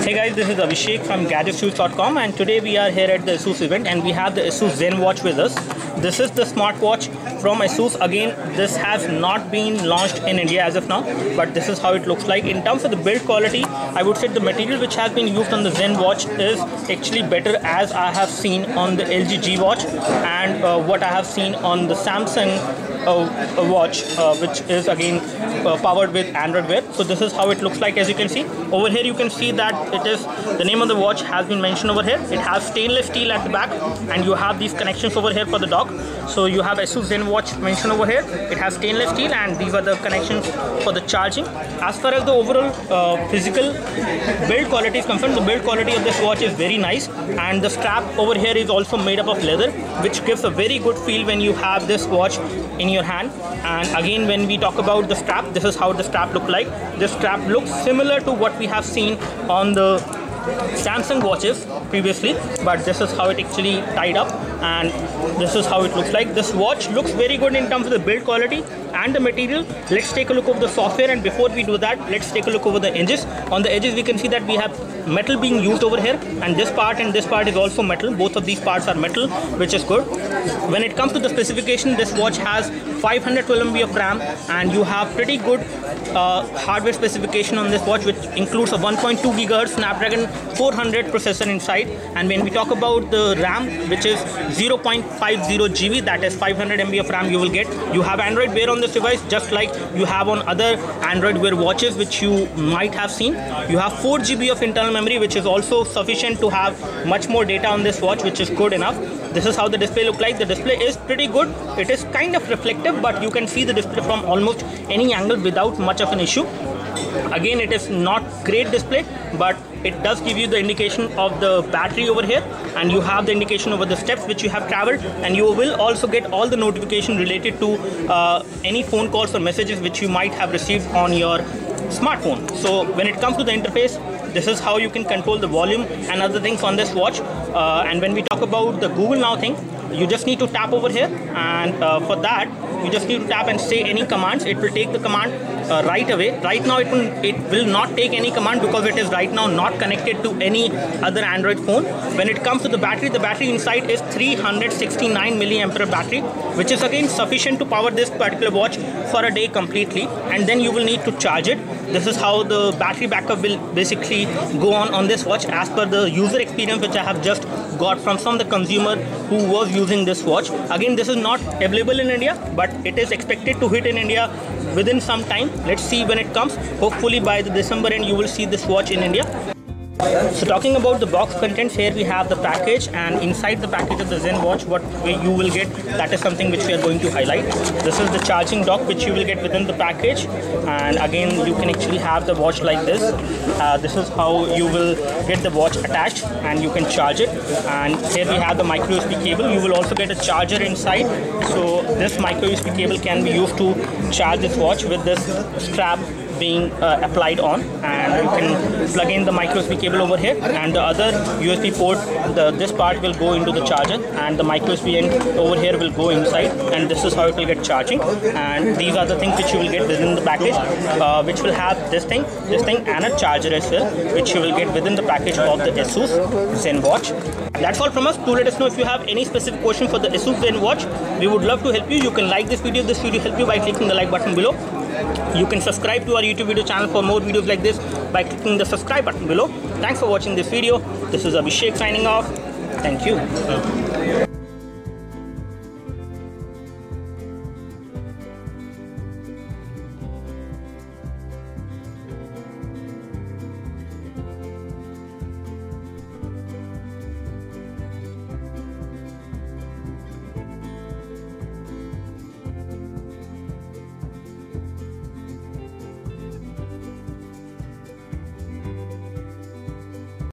Hey guys, this is Abhishek from GadgetShoes.com, and today we are here at the ASUS event and we have the ASUS Zen watch with us. This is the smartwatch from ASUS. Again, this has not been launched in India as of now, but this is how it looks like. In terms of the build quality, I would say the material which has been used on the Zen watch is actually better as I have seen on the LG G watch and what I have seen on the Samsung watch, which is again powered with Android Wear. So this is how it looks like. As you can see over here, you can see that it is the name of the watch has been mentioned over here. It has stainless steel at the back and you have these connections over here for the dock. So you have ASUS Zen watch mentioned over here. It has stainless steel and these are the connections for the charging. As far as the overall physical build quality is concerned, the build quality of this watch is very nice, and the strap over here is also made up of leather, which gives a very good feel when you have this watch in your hand. And again, when we talk about the strap, this is how the strap look like. This strap looks similar to what we have seen on the Samsung watches previously, but this is how it actually tied up and this is how it looks like. This watch looks very good in terms of the build quality and the material. Let's take a look over the software, and before we do that, let's take a look over the edges. On the edges we can see that we have metal being used over here, and this part is also metal. Both of these parts are metal, which is good. When it comes to the specification, this watch has 512 MB of RAM and you have pretty good hardware specification on this watch, which includes a 1.2 GHz Snapdragon 400 processor inside. And when we talk about the RAM, which is 0.50 GB, that is 500 MB of RAM you will get. You have Android Wear on this device just like you have on other Android Wear watches which you might have seen. You have 4 GB of internal memory, which is also sufficient to have much more data on this watch, which is good enough. This is how the display look like. The display is pretty good. It is kind of reflective, but you can see the display from almost any angle without much of an issue. Again, it is not great display, but it does give you the indication of the battery over here, and you have the indication over the steps which you have traveled, and you will also get all the notification related to any phone calls or messages which you might have received on your smartphone. So when it comes to the interface, this is how you can control the volume and other things on this watch. And when we talk about the Google Now thing, you just need to tap over here, and for that you just need to tap and say any commands. It will take the command right away. Right now it will not take any command because it is right now not connected to any other Android phone. When it comes to the battery inside is 369 milliampere battery, which is again sufficient to power this particular watch for a day completely, and then you will need to charge it. This is how the battery backup will basically go on this watch as per the user experience which I have just got from some of the consumer who was using this watch. Again, this is not available in India, but it is expected to hit in India within some time. Let's see when it comes. Hopefully by the December end you will see this watch in India. So talking about the box contents, here we have the package, and inside the package of the Zen watch, what you will get, that is something which we are going to highlight. This is the charging dock which you will get within the package, and again you can actually have the watch like this. This is how you will get the watch attached and you can charge it. And here we have the micro USB cable. You will also get a charger inside, so this micro USB cable can be used to charge this watch with this strap being applied on, and you can plug in the micro USB cable over here, and the other USB port, this part will go into the charger, and the micro USB end over here will go inside, and this is how it will get charging. And these are the things which you will get within the package, which will have this thing and a charger as well, which you will get within the package of the ASUS Zen watch. That's all from us. Do let us know if you have any specific question for the ASUS Zen watch. We would love to help you. You can like this video if this video helped you by clicking the like button below. You can subscribe to our YouTube video channel for more videos like this by clicking the subscribe button below. Thanks for watching this video. This is Abhishek signing off. Thank you.